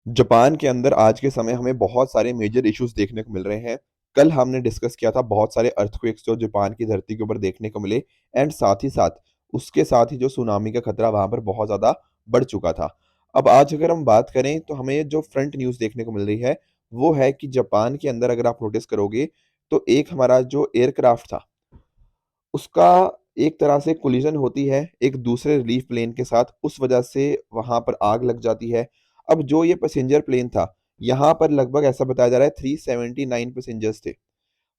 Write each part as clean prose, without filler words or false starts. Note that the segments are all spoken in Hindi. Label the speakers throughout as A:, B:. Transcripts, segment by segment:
A: जापान के अंदर आज के समय हमें बहुत सारे मेजर इश्यूज देखने को मिल रहे हैं। कल हमने डिस्कस किया था बहुत सारे अर्थक्वेक्स जो जापान की धरती के ऊपर देखने को मिले एंड साथ ही साथ उसके साथ ही जो सुनामी का खतरा वहां पर बहुत ज्यादा बढ़ चुका था। अब आज अगर हम बात करें तो हमें जो फ्रंट न्यूज देखने को मिल रही है वो है कि जापान के अंदर अगर आप नोटिस करोगे तो एक हमारा जो एयरक्राफ्ट था उसका एक तरह से कोलिजन होती है एक दूसरे रिलीफ प्लेन के साथ, उस वजह से वहां पर आग लग जाती है। अब जो ये पैसेंजर प्लेन था, यहाँ पर लगभग ऐसा बताया जा रहा है 379 पैसेंजर्स थे।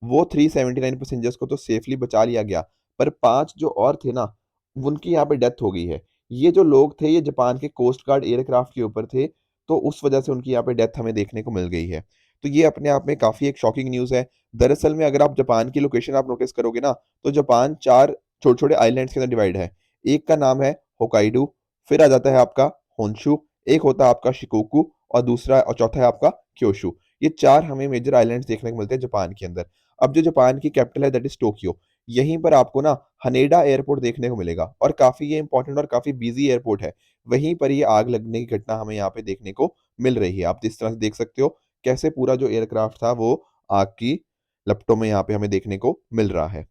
A: वो 379 पैसेंजर्स को तो सेफली बचा लिया गया, पर 5 जो और थे ना, उनकी यहाँ पे डेथ हो गई है। ये जो लोग थे ये जापान के कोस्ट गार्ड एयरक्राफ्ट के ऊपर थे, तो उस वजह से उनकी यहाँ पे डेथ हमें देखने को मिल गई है। तो ये अपने आप में काफी एक शॉकिंग न्यूज है। दरअसल में अगर आप जापान की लोकेशन आप नोटिस करोगे ना, तो जापान 4 छोटे छोटे आइलैंड्स के अंदर डिवाइड है। एक का नाम है होकाइडो, फिर आ जाता है आपका होन्शु, एक होता है आपका शिकोकू, और दूसरा और चौथा है आपका क्योशु। ये 4 हमें मेजर आइलैंड्स देखने को मिलते हैं जापान के अंदर। अब जो जापान की कैपिटल है दैट इज टोक्यो, यहीं पर आपको ना हनेडा एयरपोर्ट देखने को मिलेगा, और काफी ये इंपॉर्टेंट और काफी बिजी एयरपोर्ट है। वहीं पर ये आग लगने की घटना हमें यहाँ पे देखने को मिल रही है। आप जिस तरह से देख सकते हो कैसे पूरा जो एयरक्राफ्ट था वो आग की लपटों में यहाँ पे हमें देखने को मिल रहा है।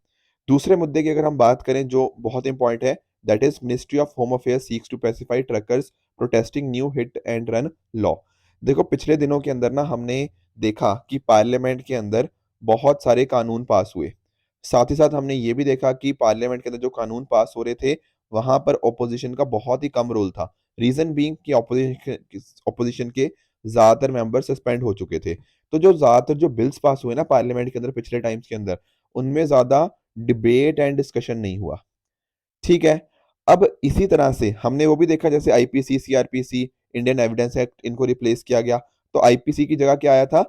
A: दूसरे मुद्दे की अगर हम बात करें जो बहुत इंपॉर्टेंट है, that is ministry of home affairs seeks to pacify truckers protesting new hit and run law. देखो पिछले दिनों के अंदर ना हमने देखा कि पार्लियामेंट के अंदर बहुत सारे कानून पास हुए। साथ ही साथ हमने ये भी देखा कि पार्लियामेंट के अंदर जो कानून पास हो रहे थे वहां पर ओपोजिशन का बहुत ही कम रोल था। रीजन बीइंग कि ओपोजिशन के ज्यादातर मेंबर सस्पेंड हो चुके थे। तो जो ज्यादातर जो बिल्स पास हुए ना पार्लियामेंट के अंदर पिछले टाइम्स के अंदर, उनमें ज्यादा डिबेट एंड डिस्कशन नहीं हुआ। ठीक है। अब इसी तरह से हमने वो भी देखा जैसे IPC CrPC Indian evidence act इनको रिप्लेस किया गया। तो आईपीसी की जगह क्या आया था,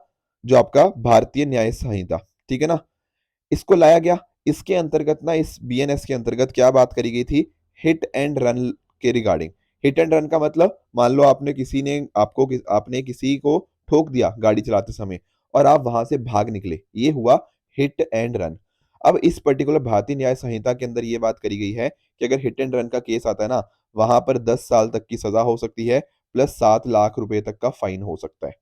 A: जो आपका भारतीय न्याय संहिता, ठीक है ना, इसको लाया गया। इसके अंतर्गत ना इस बीएनएस के अंतर्गत क्या बात करी गई थी, हिट एंड रन के रिगार्डिंग। हिट एंड रन का मतलब मान लो आपने किसी ने आपको आपने किसी को ठोक दिया गाड़ी चलाते समय और आप वहां से भाग निकले, ये हुआ हिट एंड रन। अब इस पर्टिकुलर भारतीय न्याय संहिता के अंदर ये बात करी गई है कि अगर हिट एंड रन का केस आता है ना, वहां पर 10 साल तक की सजा हो सकती है, प्लस 7 लाख रुपए तक का फाइन हो सकता है।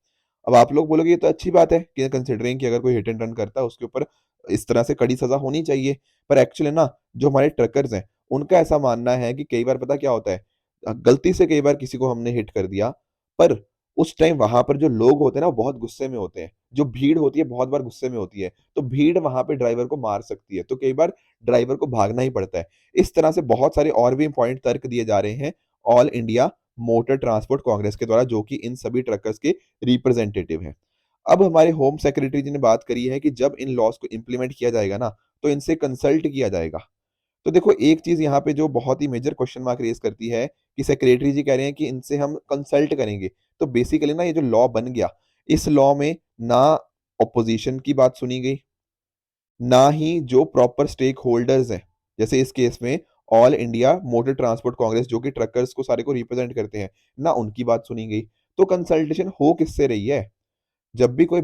A: अब आप लोग बोलोगे ये तो अच्छी बात है कि कंसिडरिंग कि अगर कोई हिट एंड रन करता है उसके ऊपर इस तरह से कड़ी सजा होनी चाहिए। पर एक्चुअली ना जो हमारे ट्रकर्स हैं उनका ऐसा मानना है कि कई बार पता क्या होता है, गलती से कई बार किसी को हमने हिट कर दिया, पर उस टाइम वहां पर जो लोग होते हैं ना वो बहुत गुस्से में होते हैं, जो भीड़ होती है बहुत बार गुस्से में होती है, तो भीड़ वहां पे ड्राइवर को मार सकती है, तो कई बार ड्राइवर को भागना ही पड़ता है। इस तरह से बहुत सारे और भी इंपॉर्टेंट तर्क दिए जा रहे हैं all India motor transport Congress के द्वारा, जो कि इन सभी ट्रकर्स के रिप्रेजेंटेटिव हैं। अब हमारे होम सेक्रेटरी जी ने बात करी है कि जब इन लॉस को इंप्लीमेंट किया जाएगा ना, तो इनसे कंसल्ट किया जाएगा। तो देखो एक चीज यहाँ पे जो बहुत ही मेजर क्वेश्चन मार्क रेज करती है कि सेक्रेटरी जी कह रहे हैं कि इनसे हम कंसल्ट करेंगे। तो बेसिकली ना ये जो लॉ बन गया, इस लॉ में ना ऑपोजिशन की बात सुनी गई, ना ही जो प्रॉपर स्टेक होल्डर्स हैं, जैसे इस केस में all India motor transport Congress जो कि ट्रकर्स को सारे को रिप्रेजेंट करते हैं, ना उनकी बात सुनी गई। तो कंसल्टेशन हो किससे रही है? जब भी कोई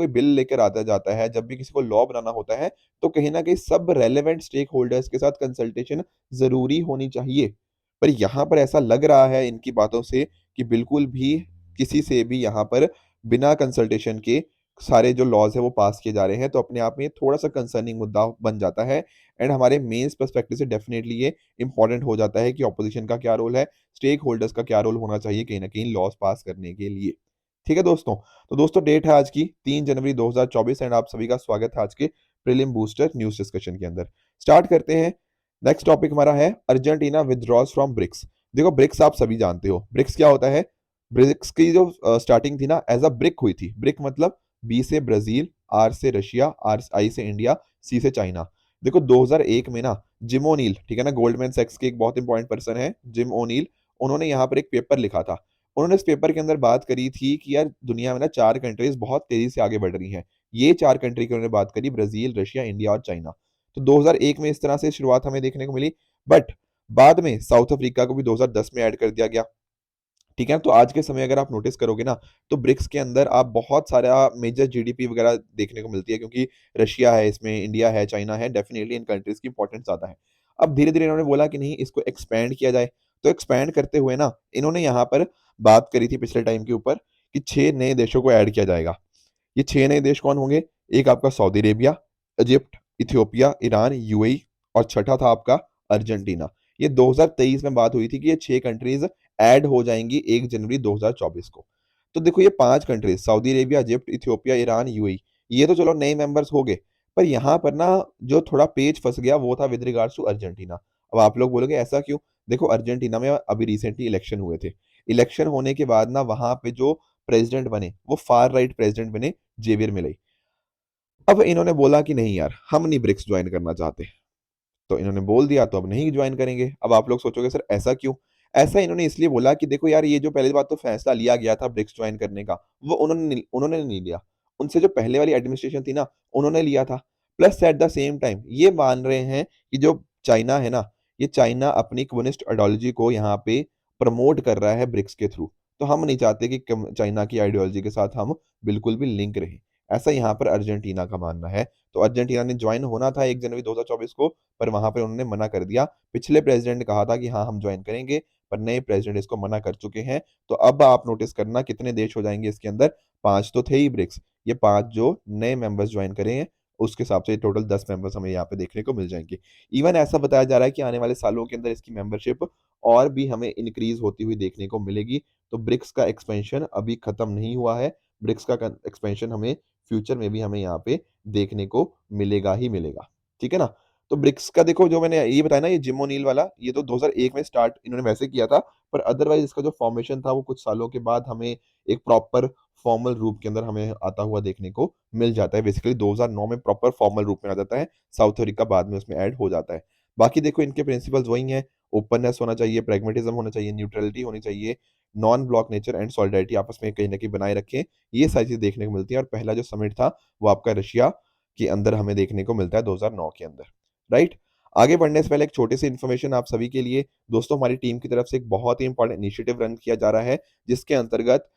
A: बिल लेकर आता जाता है, जब भी किसी को लॉ बनाना होता है, तो कहीं ना कहीं सब रेलेवेंट स्टेक होल्डर्स के साथ कंसल्टेशन जरूरी होनी चाहिए। पर यहाँ पर ऐसा लग रहा है इनकी बातों से कि बिल्कुल भी किसी से भी यहाँ पर बिना कंसल्टेशन के सारे जो लॉज है वो पास किए जा रहे हैं, तो अपने आप में थोड़ा सा कंसर्निंग मुद्दा बन जाता है। एंड हमारे मेंस पर्सपेक्टिव से डेफिनेटली ये इंपॉर्टेंट हो जाता है कि ऑपोजिशन का क्या रोल है, स्टेक होल्डर्स का क्या रोल होना चाहिए कहीं ना कहीं लॉज पास करने के लिए। ठीक है दोस्तों। तो दोस्तों डेट है आज की 3 जनवरी 2024 एंड आप सभी का स्वागत है आज के प्रीलिम बूस्टर न्यूज डिस्कशन के अंदर। स्टार्ट करते हैं। नेक्स्ट टॉपिक हमारा है अर्जेंटीना विथड्रॉज फ्रॉम ब्रिक्स। देखो ब्रिक्स आप सभी जानते हो, ब्रिक्स क्या होता है। ब्रिक्स की जो स्टार्टिंग थी ना एज अ ब्रिक हुई थी। ब्रिक मतलब बी से ब्राजील, आर से रशिया, आर आई से इंडिया, सी से चाइना। देखो 2001 में ना जिम ओनील, ठीक है ना, गोल्डमैन सैक्स के एक बहुत इंपॉर्टेंट पर्सन है जिम ओनील, उन्होंने यहाँ पर एक पेपर लिखा था। उन्होंने इस पेपर के अंदर बात करी थी कि यार दुनिया में ना 4 कंट्रीज बहुत तेजी से आगे बढ़ रही हैं। ये 4 कंट्री की उन्होंने बात करी, ब्राजील, रशिया, इंडिया और चाइना। तो 2001 में इस तरह से शुरुआत हमें देखने को मिली, बट बाद में साउथ अफ्रीका को भी 2010 में ऐड कर दिया गया। ठीक है, तो आज के समय अगर आप नोटिस करोगे ना, तो ब्रिक्स के अंदर आप बहुत सारा मेजर जीडीपी वगैरह देखने को मिलती है, क्योंकि रशिया है इसमें, इंडिया है, चाइना है, डेफिनेटली इन कंट्रीज की इंपॉर्टेंस ज्यादा है। अब धीरे धीरे इन्होंने बोला कि नहीं इसको एक्सपैंड किया जाए। तो एक्सपैंड करते हुए ना इन्होंने यहाँ पर बात करी थी पिछले टाइम के ऊपर कि 6 नए देशों को ऐड किया जाएगा। ये 6 नए देश कौन होंगे? एक आपका Saudi Arabia, Egypt, Ethiopia, Iran, UAE और छठा था आपका अर्जेंटीना। ये 2023 में बात हुई थी कि ये 6 कंट्रीज़ ऐड हो जाएँगी 1 जनवरी 2024 को। तो देखो ये 5 countries Saudi Arabia, Egypt, Ethiopia, Iran, UAE ये तो चलो नए मेंबर्स हो गए। पर यहाँ पर ना जो थोड़ा पेच फँस गया वो था विद रिगार्ड्स टू अर्जेंटीना। अब आप लोग बोलोगे ऐसा क्यों? देखो अर्जेंटीना में अभी रिसेंटली इलेक्शन हुए थे। इलेक्शन होने के बाद ना वहाँ पे जो प्रेज़िडेंट बने, वो फार राइट प्रेज़िडेंट बने जेवियर मिलई। अब इन्होंने बोला कि नहीं यार, हम नहीं ब्रिक्स जॉइन करना चाहते। तो इन्होंने बोल दिया तो अब नहीं जॉइन करेंगे। अब आप लोग सोचोगे सर ऐसा क्यों? ऐसा इन्होंने इसलिए बोला कि देखो यार ये जो पहली बात तो फैसला लिया गया था ब्रिक्स जॉइन करने का, वो उन्होंने नहीं लिया। उनसे जो पहले वाली एडमिनिस्ट्रेशन थी ना, उन्होंने लिया था। Plus at the same time ये मान रहे हैं कि जो चाइना है ना, ये चाइना अपनी कम्युनिस्ट आइडियोलॉजी को यहाँ पे प्रमोट कर रहा है ब्रिक्स के थ्रू। तो हम नहीं चाहते कि कम चाइना की आइडियोलॉजी के साथ हम बिल्कुल भी लिंक रहें। ऐसा यहाँ पर अर्जेंटीना का मानना है। तो अर्जेंटीना ने जॉइन होना था 1 जनवरी 2024 को, पर वहाँ पे उन्होंने मना कर दिया। पिछले प्रेज़िडेंट ने कहा था कि हाँ, हम जॉइन करेंगे, पर नए प्रेज़िडेंट इसको मना कर चुके हैं। तो अब आप नोटिस करना कितने देश हो जाएँगे इसके अंदर, 5 तो थे ही ब्रिक्स, ये 5 जो नए मेंबर्स जॉइन करें, उसके हिसाब से टोटल 10 मेंबर्स हमें यहाँ पे देखने को मिल जाएँगे। इवन ऐसा बताया जा रहा है कि आने वाले सालों के अंदर इसकी मेंबरशिप और भी हमें इंक्रीज़ होती हुई देखने को मिलेगी। तो ब्रिक्स का एक्सपेंशन अभी खत्म नहीं हुआ है। ब्रिक्स का कन एक्सपेंशन हमें फ्यूचर में भी हमें यहाँ पे देखने को मिलेगा ही मिलेगा। ठीक है ना? तो ब्रिक्स का देखो जो मैंने ये बताया ना ये जिम ओनील वाला, ये तो 2001 में स्टार्ट इन्होंने वैसे किया था, पर अदरवाइज़ इसका जो फॉर्मेशन था वो कुछ सालों के बाद हमें एक प्रॉपर फॉर्मल रूप के अंदर हमें आता हुआ देखने को मिल जाता है। बेसिकली 2009 में प्रॉपर फॉर्मल रूप में आ जाता है, साउथ अफ्रीका बाद में उसमें ऐड हो जाता है। बाकी देखो इनके प्रिंसिपल्स वही हैं, ओपननेस होना चाहिए, प्रैग्मैटिज़्म होना चाहिए, न्यूट्रैलिटी होनी चाहिए, non block nature and solidarity आपस में कहीं न कहीं बनाए रखें। ये सारी चीज़ें देखने को मिलती हैं और पहला जो समिट था, वो आपका रशिया के अंदर हमें देखने को मिलता है 2009 के अंदर, राइट? आगे बढ़ने से पहले एक छोटी-सी इन्फॉर्मेशन आप सभी के लिए, दोस्तों हमारी टीम की तरफ से एक बहुत ही इम्पोर्टेंट इनिशिएटिव रन किया जा रहा है, जिसके अंतर्गत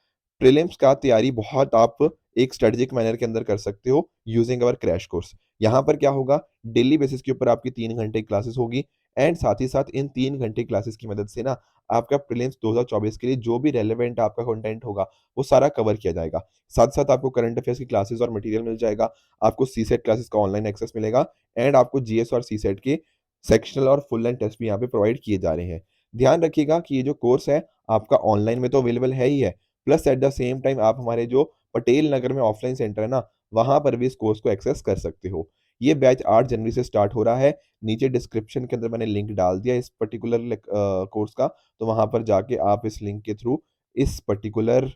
A: प्रीलिम्स का तैयारी बहुत आप एक स्ट्रेटेजिक मैनर के अंदर कर सकते हो यूजिंग अवर क्रैश कोर्स। यहाँ पर क्या होगा, डेली बेसिस के ऊपर आपकी 3 घंटे की क्लासेस होगी एंड साथ ही साथ इन 3 घंटे क्लासेस की मदद से ना आपका प्रीलिम्स 2024 के लिए जो भी रेलेवेंट आपका कंटेंट होगा, वो सारा कवर किया जाएगा। साथ-साथ आपको करंट अफेयर्स की क्लासेस और मटेरियल मिल जाएगा, आपको सीसेट क्लासेस का ऑनलाइन एक्सेस मिलेगा एंड आपको जीएस और सीसेट के सेक्शनल और फुल लेंथ टेस्ट भी यहाँ पे प्रोवाइड किए जा रहे हैं। ध्यान रखिएगा कि ये जो कोर्स है, आपका ऑनलाइन में तो अवेलेबल है ही है, plus at the same time आप हमारे जो पटेल नगर में ऑफलाइन सेंटर है ना, वहाँ पर भी इस कोर्स को एक्सेस कर सकते हो। ये बैच 8 जनवरी से स्टार्ट हो रहा है। नीचे डिस्क्रिप्शन के अंदर मैंने लिंक डाल दिया इस पर्टिकुलर कोर्स का, तो वहाँ पर जाके आप इस लिंक के थ्रू इस पर्टिकुलर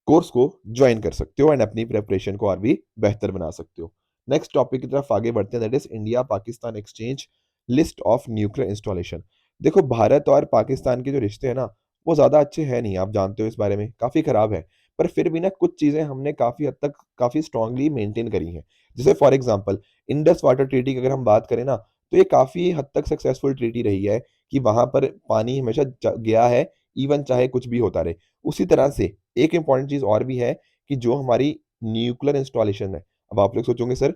A: कोर्स को जॉइन कर सकते हो एंड अपनी प्रिपरेशन को और भी बेहतर बना सकते हो। नेक्स्ट टॉपिक की तरफ आगे बढ़ते हैं, that is India Pakistan exchange list of nuclear installation. देखो भारत और पाकिस्तान के जो रिश्ते हैं ना, वो ज़्यादा अच्छे हैं नहीं, आप जानते हो इस बारे में, काफ़ी खराब है। पर फिर भी ना कुछ चीज़ें हमने काफ़ी हद तक काफ़ी स्ट्रांगली मेंटेन करी हैं। जैसे for example Indus water treaty की अगर हम बात करें ना, तो ये काफ़ी हद तक सक्सेसफुल ट्रीटी रही है कि वहाँ पर पानी हमेशा ज गया है, इवन चाहे कुछ भी होता रहे। उसी तरह से एक इम्पॉर्टेंट चीज़ और भी है कि जो हमारी न्यूक्लियर इंस्टॉलेशन है, अब आप लोग सोचोगे सर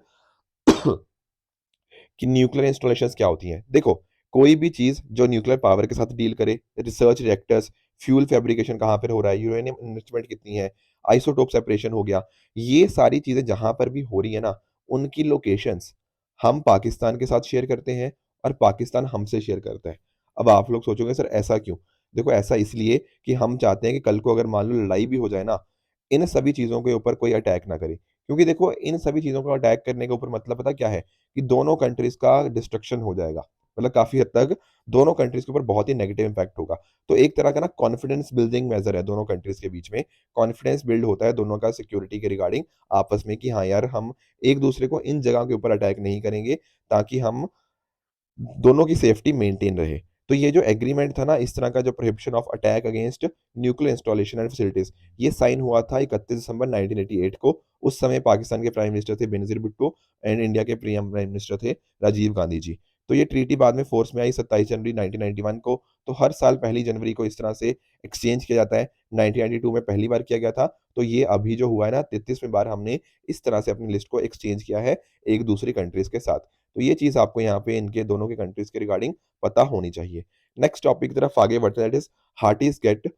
A: कि न्यूक्लियर इंस्टॉलेशंस क्या होती हैं? देखो, कोई भी चीज़ जो न्यूक्लियर पावर के साथ डील करे, रिसर्च रिएक्टर्स, फ्यूल फैब्रिकेशन कहाँ पर हो रहा है, यूरेनियम इन्वेस्टमेंट कितनी है, आइसोटोप सेपरेशन हो गया, ये सारी चीज़ें जहाँ पर भी हो रही है ना, उनकी लोकेशंस हम पाकिस्तान के साथ शेयर करते हैं और पाकिस्तान हमसे शेयर करता है। अब आप लोग सोचोगे सर ऐसा क्यों? देखो ऐसा इसलिए कि हम चाहते हैं कि कल को अगर मान लो लड़ाई भी हो जाए ना, इन सभी चीज़ों के ऊपर कोई अटैक ना करे। क्योंकि देखो इन सभी चीज़ों को अटैक करने के ऊपर मतलब पता क्या है? कि दोनों कंट्रीज़ का डिस्ट्रक्शन हो जाएगा। मतलब काफ़ी हद तक दोनों कंट्रीज़ के ऊपर बहुत ही नेगेटिव इम्पैक्ट होगा। तो एक तरह का ना कॉन्फिडेंस बिल्डिंग मेजर है दोनों कंट्रीज़ के बीच में। कॉन्फिडेंस बिल्ड होता है दोनों का सिक्योरिटी के रिगार्डिंग आपस में कि हाँ यार, हम एक-दूसरे को इन जगह के ऊपर अटैक नहीं करेंगे, ताकि हम दोनों की सेफ्टी मेंटेन रहे। तो ये जो एग्रीमेंट था ना, इस तरह का जो prohibition of attack against nuclear installation and facilities, ये साइन हुआ था 31 दिसंबर 1988 को। उस समय पाकिस्तान के प्राइम मिनिस्टर थे बेनज़ीर भुट्टो एंड इंडिया के प्राइम मिनिस्टर थे राजीव गांधी जी। तो ये ट्रीटी बाद में फ़ोर्स में आई 27 जनवरी 1991 को। तो हर साल पहली जनवरी को इस तरह से एक्सचेंज किया जाता है। 1992 में पहली बार किया गया था। तो ये अभी जो हुआ है ना 33वीं बार हमने इस तरह से अपनी लिस्ट को एक्सचेंज किया है एक दूसरी कंट्रीज़ के साथ। तो ये चीज़ आपको यहाँ पे इनके दोनों के कंट्रीज़ के रिगार्डिंग पता होनी चाहिए। नेक्स्ट टॉपिक की तरफ आगे बढ़ते हैं, that is Hattis get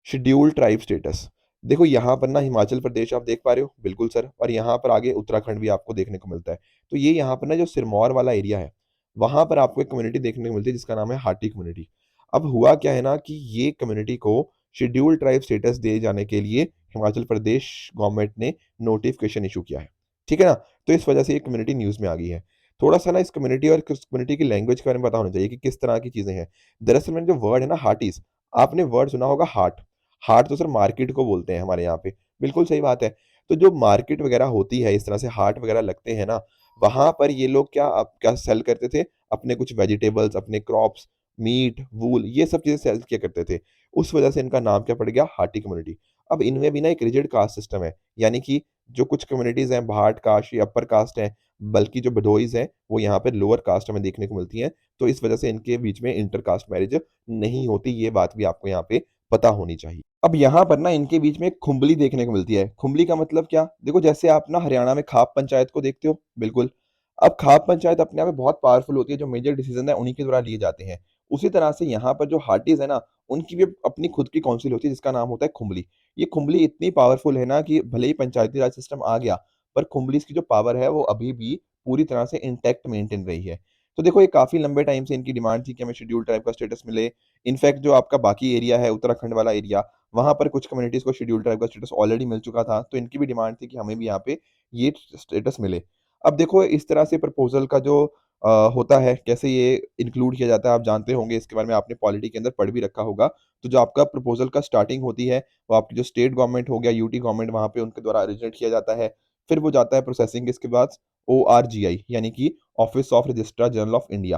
A: scheduled tribe status. देखो यहाँ पर ना हिमाचल प्रदेश आप देख पा रहे हो, बिल्कुल सर, और यहाँ पर आगे उत्तराखंड भी आपको देखने को मिलता है। तो ये यहाँ पर ना जो सिरमौर वाला एरिया है, वहाँ पर आपको एक कम्युनिटी देखने को मिलती है जिसका नाम है हाटी कम्युनिटी। अब हुआ क्या है ना कि ये कम्युनिटी को शेड्यूल्ड ट्राइब स्टेटस दिए जाने के लिए हिमाचल प्रदेश गवर्नमेंट ने नोटिफ़िकेशन इश्यू किया है। ठीक है ना? तो इस वजह से ये कम्युनिटी न्यूज़ में आ गई है। थोड़ा-सा ना इस कम्युनिटी और किस कम्युनिटी की लैंग्वेज के बारे में पता होना चाहिए कि किस तरह की चीज़ें हैं। दरअसल में जो वर्ड है ना हाटीज़, आपने वर्ड सुना होगा हाट। हाट तो सर मार्केट को बोलते हैं हमारे यहाँ पे। बिल्कुल सही बात है। तो जो मार्केट वगैरह होती है, इस तरह से हाट वगैरह लगते हैं ना, वहाँ पर ये लोग क्या सेल करते थे? अपने कुछ वेजिटेबल्स, अपने क्रॉप्स, मीट, वूल ये सब चीज़ें सेल किया करते थे। उस वजह से इनका नाम क्या पड़ गया? हाटी कम्युनिटी। अब इनमें भी ना एक रिजिड कास्ट सिस्टम है, यानी कि जो कुछ कम्युनिटीज़ हैं, भाट कास्ट या अपर कास्ट हैं, बल्कि जो भदोइज़ हैं, वो यहाँ पे लोअर कास्ट हमें देखने को मिलती हैं। तो इस वजह से इनके बीच में इंटर कास्ट मैरिज नहीं होती, ये बात भी आपको यहाँ पे पता होनी चाहिए। अब यहाँ पर ना इनके बीच में एक खुम्बली देखने को मिलती है। खुम्बली का मतलब क्या? देखो जैसे आप ना हरियाणा में खाप पंचायत को देखते हो, बिल्कुल। अब खाप पंचायत अपने आप में बहुत पावरफुल होती है, जो मेजर डिसीज़न है उन्हीं के द्वारा लिए जाते हैं। उसी तरह से यहाँ पर जो हाटीज़ है ना, उनकी भी अपनी खुद की काउंसिल होती है जिसका नाम होता है खुम्बली। ये खुम्बली इतनी पावरफुल है ना कि भले ही पंचायती राज सिस्टम आ गया, पर खुम्बलीज़ की जो पावर है वो अभी भी पूरी तरह से इंटैक्ट मेंटेन रही है। तो देखो ये काफ़ी लंबे टाइम से इनकी डिमांड थी कि हमें शेड्यूल्ड ट्राइब का स्टेटस मिले। इनफैक्ट जो आपका बाकी एरिया है उत्तराखंड वाला एरिया, वहाँ पर कुछ कम्युनिटीज़ को शेड्यूल्ड ट्राइब का स्टेटस ऑलरेडी मिल चुका था, तो इनकी भी डिमांड थी कि हमें भी यहाँ पे ये स्टेटस मिले। अब देखो इस तरह से प्रपोज़ल का जो होता है, कैसे ये इंक्लूड किया जाता है, आप जानते होंगे इसके बारे में आपने पॉलिटी के अंदर पढ़ भी रखा होगा। तो जो आपका प्रपोज़ल का स्टार्टिंग होती है, वो आपकी जो स्टेट गवर्नमेंट हो गया, यूटी गवर्नमेंट वहाँ पे उनके द्वारा ओरिजिनेट किया जाता है। फिर वो जाता है प्रोसेसिंग इसके बाद ओआरजीआई यानी कि office of registrar general of India.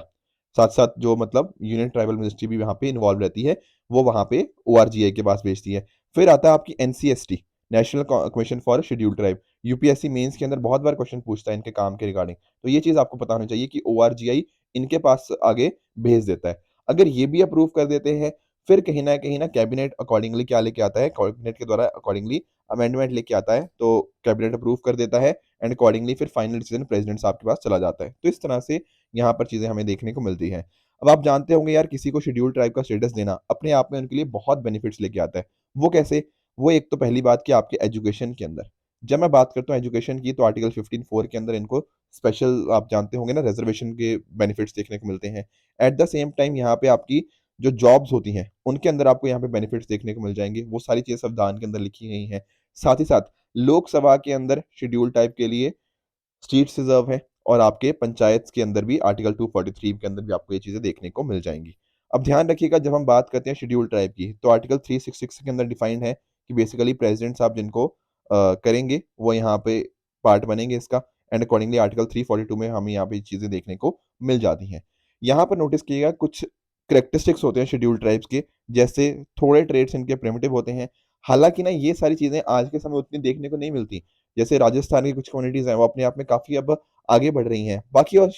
A: साथ-साथ जो मतलब यूनियन ट्राइबल मिनिस्ट्री भी वहाँ पे इन्वॉल्व रहती है, वो वहाँ पे ओआरजीआई के पास भेजती है। फिर आता है आपकी NCST national commission for scheduled tribe. UPSC mains के अंदर बहुत बार क्वेश्चन पूछता है इनके काम के रिगार्डिंग। तो ये चीज़ आपको पता होनी चाहिए कि ओआरजीआई इनके पास आगे भेज देता है। अगर ये भी अप्रूव कर देते हैं, फिर कहीं न कैबिनेट अकॉर्डिंगली क्या लेके आता है, कैबिनेट के द्वारा अकॉर्डिंगली अमेंडमेंट लेके आता है, तो कैबिनेट अप्रूव कर देता है एंड अकॉर्डिंगली फिर फाइनल डिसीजन प्रेज़िडेंट साहब के पास चला जाता है। तो इस तरह से यहाँ पर चीज़ें हमें देखने को मिलती हैं। अब आप जानते होंगे यार किसी को शेड्यूल्ड ट्राइब का स्टेटस देना अपने आप में उनके लिए बहुत बेनिफिट्स लेके आता है। वो कैसे? वो एक तो पहली बात कि आपके एजुकेशन के अंदर। जब मैं बात करता हूँ एजुकेशन की तो आर्टिकल 15(4) के अंदर इनको स्पेशल आप जानते होंगे ना रिज़र्वेशन के बेनिफिट्स देखने को मिलते हैं। एट द सेम टाइम यहाँ पे आपकी जो जॉब्स होती हैं, उनके अंदर आपको यहाँ पे बेनिफिट्स देखने को मिल जाएँगे। वो सारी चीज़ें संविधान के अंदर लिखी गई हैं। साथ ही साथ लोकसभा के अंदर शेड्यूल्ड टाइप के लिए सीट्स रिज़र्व है और आपके पंचायत के अंदर भी आर्टिकल 243 के अंदर भी आपको ये चीज़ें देखने को मिल जाएँगी। अब ध्यान रखिएगा जब हम बात करते हैं शेड्यूल्ड ट्राइब की, तो आर्टिकल 366 के अंदर डिफाइंड है कि बेसिकली प्रेज़िडेंट साहब जिनको करेंगे, वो यहाँ पे पार्ट बनेंगे इसका एंड अकॉर्डिंगली आर्टिकल 342 में हमें यहाँ पे ये चीज़ें देखने को मिल जाती हैं। यहाँ पर नोटिस कीजिएगा कुछ कैरेक्टरिस्टिक्स होते हैं शेड्यूल्ड ट्राइब्स के, जैसे थोड़े ट्रेड्स इनके प्रिमिटिव होते हैं। हालाँकि ना ये सारी चीज़ें आज के समय उतनी देखने को नहीं मिलती। जैसे राजस्थान की कुछ कम्युनिटीज़ हैं, वो अपने आप में काफ़ी अब आगे बढ़ रही हैं। बाकी और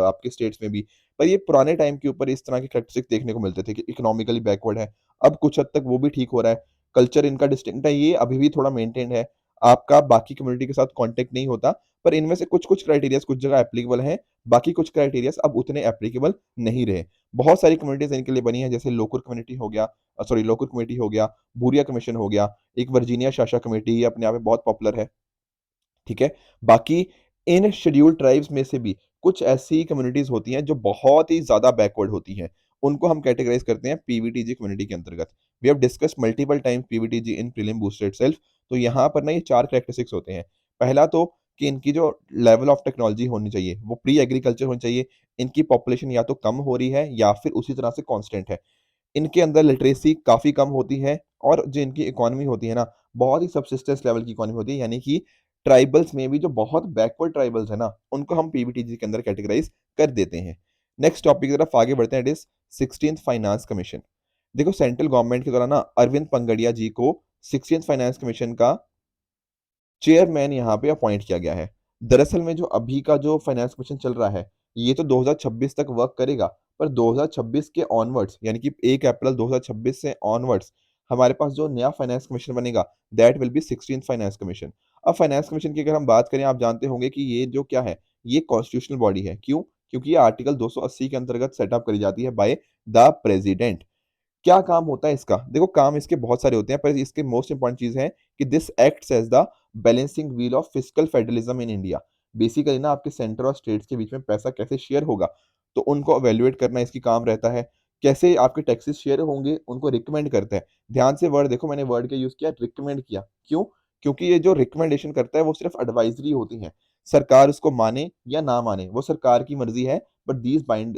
A: आपके स्टेट्स में भी। पर ये पुराने टाइम के ऊपर इस तरह के कैरेक्टरिस्टिक्स देखने को मिलते थे कि इकोनॉमिकली बैकवर्ड है। अब कुछ हद तक वो भी ठीक हो रहा है। कल्चर इनका डिस्टिंक्ट है, ये अभी भी थोड़ा मेंटेन्ड है। आपका बाकी कम्युनिटी के साथ कॉन्टैक्ट नहीं होता, पर इनमें से कुछ-कुछ क्राइटेरियाज़ कुछ जगह एप्लीकेबल हैं, बाकी कुछ क्राइटेरियाज़ अब उतने एप्लीकेबल नहीं रहे। बहुत सारी कम्युनिटीज़ इनके लिए बनी हैं, जैसे लोकुर कम्युनिटी हो गया लोकुर कमेटी हो गया, बूरिया कमीशन हो गया, एक वर्जीनिया शाशा कमेटी ये अपने आप में बहुत पॉपुलर है। ठीक है? बाकी इन शेड्यूल्ड ट्राइब्स में से भी कुछ ऐसी कम्युनिटीज़ होती हैं जो बहुत ही ज़्यादा बैकवर्ड होती हैं। उनको हम कैटेगराइज़ करते हैं पीवीटीजी कम्युनिटी के अंतर्गत। We have discussed multiple times PVTG in prelim booster itself. तो यहाँ पर ना ये 4 कैरेक्टरिस्टिक्स होते हैं। पहला तो कि इनकी जो लेवल ऑफ टेक्नोलॉजी होनी चाहिए, वो प्री एग्रीकल्चर होनी चाहिए। इनकी पॉपुलेशन या तो कम हो रही है या फिर उसी तरह से कांस्टेंट है। इनके अंदर लिटरेसी काफ़ी कम होती है और जो इनकी इकोनॉमी होती है ना, बहुत ही सबसिस्टेंस लेवल की इकोनॉमी होती है, यानी कि ट्राइबल्स में भी जो बहुत बैकवर्ड ट्राइबल्स हैं ना, उनको हम पीवीटीजी के अंदर कैटेगराइज़ कर देते हैं। नेक्स्ट टॉपिक की तरफ आगे बढ़ते हैं, it is 16th finance commission. देखो सेंट्रल गवर्नमेंट के द्वारा ना अरविंद पंगडिया जी को 16th फाइनेंस कमीशन का चेयरमैन यहाँ पे अपॉइंट किया गया है। दरअसल में जो अभी का जो फाइनेंस कमीशन चल रहा है, ये तो 2026 तक वर्क करेगा, पर 2026 के ऑनवर्ड्स यानी कि 1 अप्रैल 2026 से ऑनवर्ड्स हमारे पास जो नया फाइनेंस कमीशन बनेगा, that will be 16th finance commission. अब फाइनेंस कमीशन की अगर हम बात करें, आप जानते होंगे कि ये जो क्या है, ये कॉन्स्टिट्यूशनल बॉडी है। क्यों? क्योंकि ये आर्टिकल 280 के अंतर्गत सेटअप करी जाती है बाय द प्रेज़िडेंट। क्या काम होता है इसका? देखो काम इसके बहुत सारे होते हैं, पर इसके मोस्ट इंपोर्टेंट चीज़ है कि this acts as the balancing wheel of fiscal federalism in India. Basically ना आपके सेंटर और स्टेट्स के बीच में पैसा कैसे शेयर होगा, तो उनको इवैल्यूएट करना इसकी काम रहता है। कैसे आपके टैक्सेस शेयर होंगे, उनको रिकमेंड करता है। ध्यान से वर्ड देखो, मैंने वर्ड क्या यूज़ किया, रिकमेंड किया। क्यों? क्योंकि ये जो रिकमेंडेशन करता है वो सिर्फ़ एडवाइज़री होती हैं। सरकार उसको माने या ना माने, वो सरकार की मर्ज़ी है, but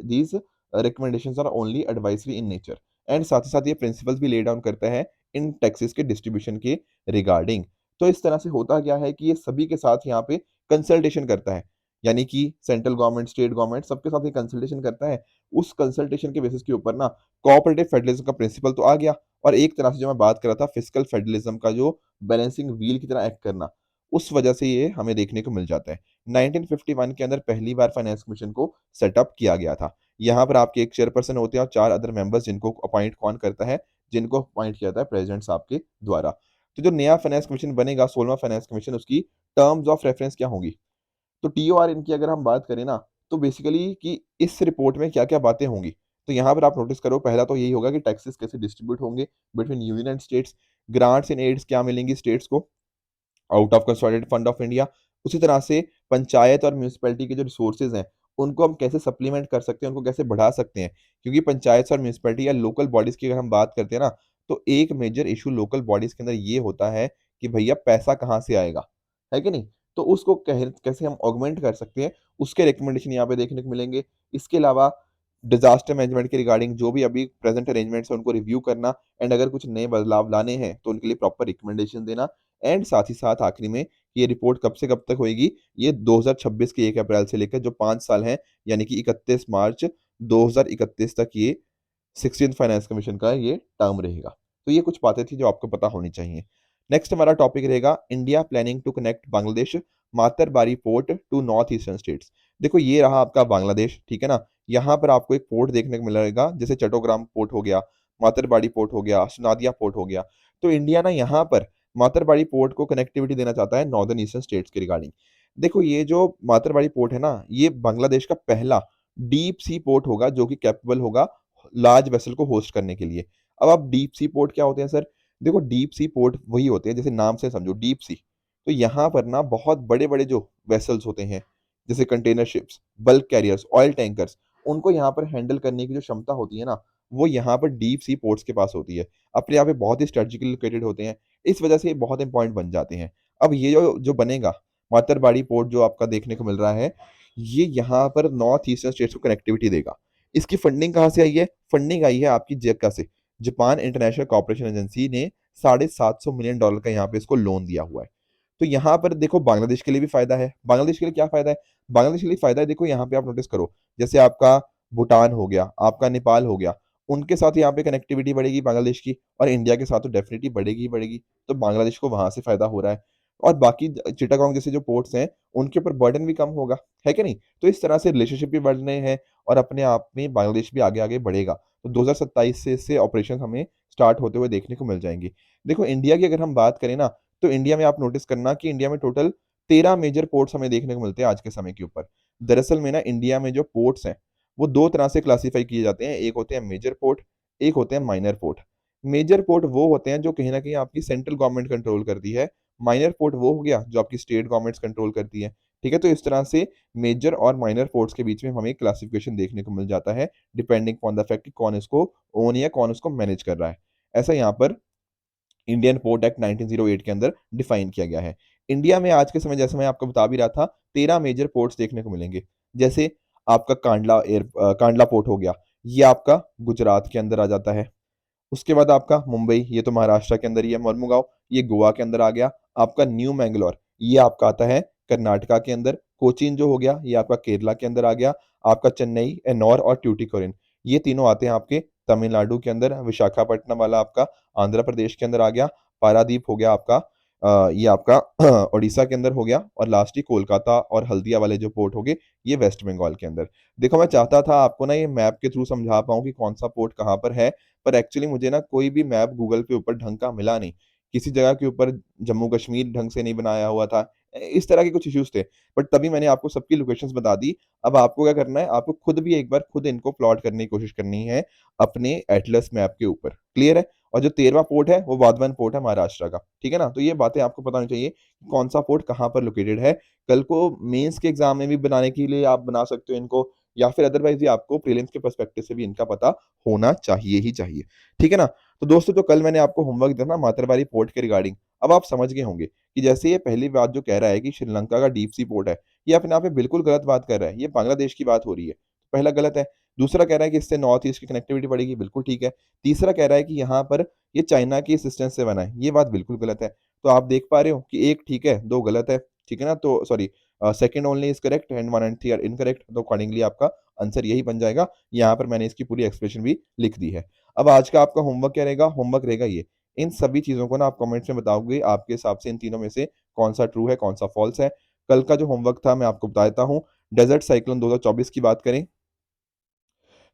A: these recommendations are only advisory in nature. And साथ ही साथ ये प्रिंसिपल्स भी ले डाउन करता है इन टैक्सेस के डिस्ट्रीब्यूशन के रिगार्डिंग। तो इस तरह से होता क्या है कि ये सभी के साथ यहाँ पे कंसल्टेशन करता है, यानी कि सेंट्रल गवर्नमेंट, स्टेट गवर्नमेंट सबके साथ ये कंसल्टेशन करता है। उस कंसल्टेशन के बेसिस के ऊपर ना कोऑपरेटिव फेडरलिज्म का प्रिंसिपल तो आ गया, और एक तरह से जो मैं बात कर रहा था फिस्कल फेडरलिज्म का, जो बैलेंसिंग व्हील की तरह एक्ट करना, उस वजह से ये हमें देखने को मिल जाता है। 1951 के अंदर पहली बार फाइनेंस कमीशन को सेटअप किया गया था। यहाँ पर आपके एक चेयरपर्सन होते हैं और 4 अदर मेंबर्स, जिनको अपॉइंट कौन करता है? जिनको अपॉइंट किया जाता है प्रेज़िडेंट साहब के द्वारा। तो जो नया फाइनेंस कमीशन बनेगा, 16वां फाइनेंस कमीशन, उसकी टर्म्स ऑफ रेफरेंस क्या होंगी? तो टीओआर इनकी अगर हम बात करें ना, तो बेसिकली कि इस रिपोर्ट में क्या-क्या बातें होंगी? तो यहाँ पर आप नोटिस करो, पहला तो यही होगा कि टैक्सेस कैसे डिस्ट्रीब्यूट होंगे between union and states, grants and aids क्या मिलेंगी स्टेट्स को out of consolidated fund of India. उसी तरह से पंचायत और म्युनिसिपैलिटी के जो रिसोर्सेज़ हैं, उनको हम कैसे सप्लीमेंट कर सकते हैं, उनको कैसे बढ़ा सकते हैं। क्योंकि पंचायत और म्युनिसिपैलिटी या लोकल बॉडीज़ की अगर हम बात करते हैं ना, तो एक मेजर इश्यू लोकल बॉडीज़ के अंदर ये होता है कि भैया पैसा कहाँ से आएगा, है कि नहीं? तो उसको कैसे हम ऑगमेंट कर सकते हैं, उसके रिकमेंडेशन यहाँ पे देखने को मिलेंगे। इसके अलावा डिज़ास्टर मैनेजमेंट के रिगार्डिंग जो भी अभी प्रेज़ेंट अरेंजमेंट्स हैं, उनको रिव्यू करना, एंड अगर कुछ नए बदलाव लाने हैं, तो उनके लिए प्रॉपर रिकमेंडेशन देना। एंड साथ ही साथ आखिरी में ये रिपोर्ट कब से कब तक होएगी? ये 2026 के 1 अप्रैल से लेकर जो 5 साल हैं, यानी कि 31 मार्च 2031 तक ये 16th फाइनेंस कमीशन का ये टर्म रहेगा। तो ये कुछ बातें थी जो आपको पता होनी चाहिए। नेक्स्ट हमारा टॉपिक रहेगा India planning to connect Bangladesh Matarbari port to north eastern states. देखो ये रहा आपका बांग्लादेश, ठीक है ना? यहाँ पर आपको एक पोर्ट देखने को मिलेगा, जैसे चट्टग्राम पोर्ट हो गया, मातरबाड़ी पोर्ट हो गया, सुनादिया पोर्ट हो गया। तो इंडिया ना यहाँ पर मातरबाड़ी पोर्ट को कनेक्टिविटी देना चाहता है नॉर्दर्न ईस्टर्न स्टेट्स के रिगार्डिंग। देखो ये जो मातरबाड़ी पोर्ट है ना, ये बांग्लादेश का पहला डीप सी पोर्ट होगा जो कि कैपेबल होगा लार्ज वेसल को होस्ट करने के लिए। अब आप डीप सी पोर्ट क्या होते हैं सर? देखो डीप सी पोर्ट वही होते हैं, जैसे नाम से समझो डीप सी। तो यहाँ पर ना बहुत बड़े-बड़े जो वेसल्स होते हैं, जैसे container ships, bulk carriers, oil tankers, उनको यहाँ पर हैंडल करने की जो क्षमता होती है ना, वो यहाँ पर डीप सी पोर्ट्स के पास होती है। अपने आप में बहुत ही स्ट्रेटेजिकली लोकेटेड होते हैं, इस वजह से ये बहुत इम्पोर्टेंट बन जाते हैं। अब ये जो जो बनेगा, मातरबाड़ी पोर्ट जो आपका देखने को मिल रहा है, ये यहाँ पर नॉर्थ ईस्टर्न स्टेट्स को कनेक्टिविटी देगा। इसकी फंडिंग कहाँ से आई है? फंडिंग आई है आपकी JICA से। जापान इंटरनेशनल कोऑपरेशन एजेंसी ने $750 मिलियन का यहाँ पे इसको लोन दिया हुआ है। तो यहाँ पर देखो बांग्लादेश के लिए भी फ़ायदा है। बांग्लादेश के लिए क्या फ़ायदा है? बांग्लादेश के लिए फ़ायदा है, देखो यहाँ पे आप नोटिस करो, जैसे आपका भूटान हो गया, आपका नेपाल हो गया, उनके साथ यहाँ पे कनेक्टिविटी बढ़ेगी बांग्लादेश की, और इंडिया के साथ तो डेफ़िनिटली बढ़ेगी ही बढ़ेगी। तो बांग्लादेश को वहाँ से फ़ायदा हो रहा है, और बाकी चिटागोंग जैसे जो पोर्ट्स हैं, उनके ऊपर बर्डन भी कम होगा, है कि नहीं? तो इस तरह से रिलेशनशिप भी बढ़ रहे हैं, और अपने आप में बांग्लादेश भी आगे-आगे बढ़ेगा। तो 2027 से इससे ऑपरेशन हमें स्टार्ट होते हुए देखने को मिल जाएँगे। देखो इंडिया की अगर हम बात करें ना, तो इंडिया में आप नोटिस करना कि इंडिया में टोटल 13 मेजर पोर्ट्स हमें देखने को मिलते हैं आज के समय के ऊपर। दरअसल में ना इंडिया में जो पोर्ट्स हैं, वो 2 तरह से क्लासिफ़ाई किए जाते हैं। एक होते हैं मेजर पोर्ट, एक होते हैं माइनर पोर्ट। मेजर पोर्ट वो होते हैं जो कहीं न कहीं आपकी सेंट्रल गवर्नमेंट कंट्रोल करती है। माइनर पोर्ट वो हो गया जो आपकी स्टेट गवर्नमेंट्स कंट्रोल करती है। ठीक है? तो इस तरह से मेजर और माइनर पोर्ट्स के बीच में हमें क्लासिफ़िकेशन देखने को मिल जाता है, डिपेंडिंग अपॉन द फैक्ट कि कौन इसको ओन या कौन उसको मैनेज कर रहा है। ऐसा यहाँ पर इंडियन पोर्ट एक्ट 1908 के अंदर डिफाइन किया गया है। इंडिया में आज के समय, जैसे मैं आपको बता भी रहा था, 13 मेजर पोर्ट्स देखने को मिलेंगे। जैसे आपका कांडला पोर्ट हो गया, ये आपका गुजरात के अंदर आ जाता है। उसके बाद आपका मुंबई, ये तो महाराष्ट्र के अंदर ही है। मर्मुगाँव, ये गोवा के अंदर आ गया। आपका न्यू मैंगलोर, ये आपका आता है कर्नाटका के अंदर। कोचीन जो हो गया, ये आपका केरला के अंदर आ गया। आपका चेन्नई, एन्नोर और ट्यूटिकोरिन, ये तीनों आते हैं आपके तमिलनाडु के अंदर। विशाखापट्टनम वाला आपका आंध्र प्रदेश के अंदर आ गया। पारादीप हो गया आपका ये आपका ओडिशा के अंदर हो गया, और लास्ट ही कोलकाता और हल्दिया वाले जो पोर्ट हो गए, ये वेस्ट बंगाल के अंदर। देखो मैं चाहता था आपको ना ये मैप के थ्रू समझा पाऊँ कि कौन-सा पोर्ट कहाँ पर है, पर एक्चुअली मुझे ना कोई भी मैप गूगल के ऊपर ढंग का मिला नहीं। किसी जगह के ऊपर जम्मू कश्मीर ढंग से नहीं बनाया हुआ था, इस तरह के कुछ इश्यूज़ थे। बट तभी मैंने आपको सबकी लोकेशंस बता दी। अब आपको क्या करना है, आपको खुद भी एक बार खुद इनको प्लॉट करने की कोशिश करनी है अपने एटलस मैप के ऊपर, क्लियर है? और जो 13वां पोर्ट है, वो वाधवन पोर्ट है महाराष्ट्र का, ठीक है ना? तो ये बातें आपको पता होनी चाहिए, कौन-सा पोर्ट कहाँ पर लोकेटेड है। कल को मेंस के एग्ज़ाम में भी बनाने के लिए आप बना सकते हो इनको, या फिर अदरवाइज़ भी आपको प्रीलिम्स के पर्सपेक्टिव से भी इनका पता होना चाहिए ही चाहिए, ठीक है ना? तो दोस्तों, जो कल मैंने आपको होमवर्क दिया ना मातरबारी पोर्ट के रिगार्डिंग, अब आप समझ गए होंगे कि जैसे ये पहली बात जो कह रहा है कि श्रीलंका का डीप सी पोर्ट है, ये अपने आप में बिल्कुल गलत बात कर रहा है, ये बांग्लादेश की बात हो रही है। पहला गलत है। दूसरा कह रहा है कि इससे नॉर्थ ईस्ट की कनेक्टिविटी बढ़ेगी, बिल्कुल ठीक है। तीसरा कह रहा है कि यहाँ पर ये चाइना की असिस्टेंस से बना है, ये बात बिल्कुल गलत है। तो आप देख पा रहे हो कि एक ठीक है, 2 गलत है, ठीक है ना? तो sorry, second only is correct and 1 and 3 are incorrect, तो अकॉर्डिंगली आपका आंसर यही बन जाएगा। यहाँ पर मैंने इसकी पूरी एक्सप्लेनेशन भी लिख दी है। अब आज का आपका होमवर्क क्या रहेगा? होमवर्क रहेगा ये, इन सभी चीज़ों को ना आप कमेंट्स में बताओगे, आपके हिसाब से इन तीनों में से कौन-सा ट्रू है, कौन-सा फ़ॉल्स है। कल का जो होमवर्क था मैं आपको बता देता हूँ, डेज़र्ट साइक्लोन 2024 की बात करें,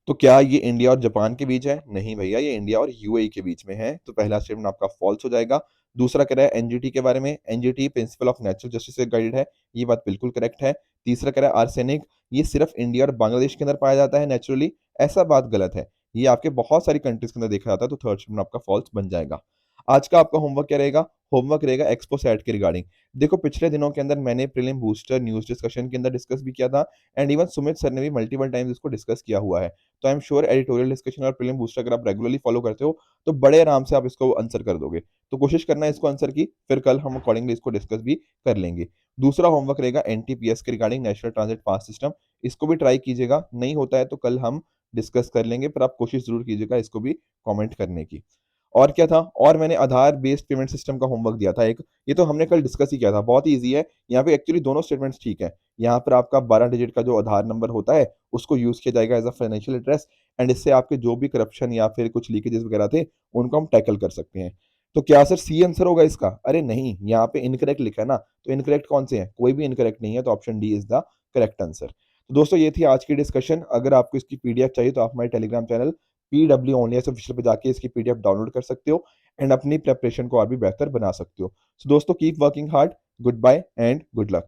A: तो क्या ये इंडिया और जापान के बीच है? नहीं भैया, ये इंडिया और यूएई के बीच में है, तो पहला स्टेटमेंट आपका फ़ॉल्स हो जाएगा। दूसरा कह रहा है एनजीटी के बारे में, NGT principle of natural justice से गाइडेड है, ये बात बिल्कुल करेक्ट है। तीसरा कह रहा है आर्सेनिक, ये सिर्फ़ इंडिया और बांग्लादेश के अंदर पाया जाता है नेचुरली, ऐसा बात गलत है। ये आपके बहुत सारी कंट्रीज़ के अंदर देखा जाता है, तो थर्ड स्टेटमेंट आपका फ़ॉल्स बन जाएगा। आज का आपका होमवर्क क्या रहेगा? होमवर्क रहेगा एक्सपोसैट के रिगार्डिंग। देखो, पिछले दिनों के अंदर मैंने प्रीलिम बूस्टर न्यूज़ डिस्कशन के अंदर डिस्कस भी किया था, एंड इवन सुमित सर ने भी मल्टीपल टाइम्स इसको डिस्कस किया हुआ है। तो I am sure editorial discussion और प्रीलिम बूस्टर अगर आप रेगुलरली फॉलो करते हो, तो बड़े आराम से आप इसको आंसर कर दोगे। तो कोशिश करना है इसको आंसर की, फिर कल हम अकॉर्डिंगली इसको डिस्कस भी कर लेंगे। दूसरा होमवर्क रहेगा एनटीपीएस के regarding, national transit pass system, इसको भी ट्राई कीजिएगा। नहीं होता है तो कल हम डिस्कस कर लेंगे, पर आप कोशिश ज़रूर कीजिएगा इसको भी कमेंट करने की। और क्या था? और मैंने आधार बेस्ड पेमेंट सिस्टम का होमवर्क दिया था एक, ये तो हमने कल डिस्कस ही किया था, बहुत ही ईज़ी है। यहाँ पे एक्चुअली दोनों स्टेटमेंट्स ठीक है। यहाँ पर आपका 12 डिजिट का जो आधार नंबर होता है, उसको यूज़ किया जाएगा as a financial address, and इससे आपके जो भी करप्शन या फिर कुछ लीकेजेस वगैरह थे, उनको हम टैकल कर सकते हैं। तो क्या सर सी आंसर होगा इसका? अरे नहीं, यहाँ पे इनकरेक्ट लिखा है ना, तो इनकरेक्ट कौन से हैं? कोई भी इनकरेक्ट नहीं है, तो option D is the correct answer. तो दोस्तों, ये थी आज की डिस्कशन। अगर आपको इसकी पीडीएफ चाहिए तो आप हमारे Telegram channel PW only official पे जाके इसकी पीडीएफ डाउनलोड कर सकते हो, एंड अपनी प्रिपरेशन को और भी बेहतर बना सकते हो। सो दोस्तों, keep working hard, goodbye and good luck.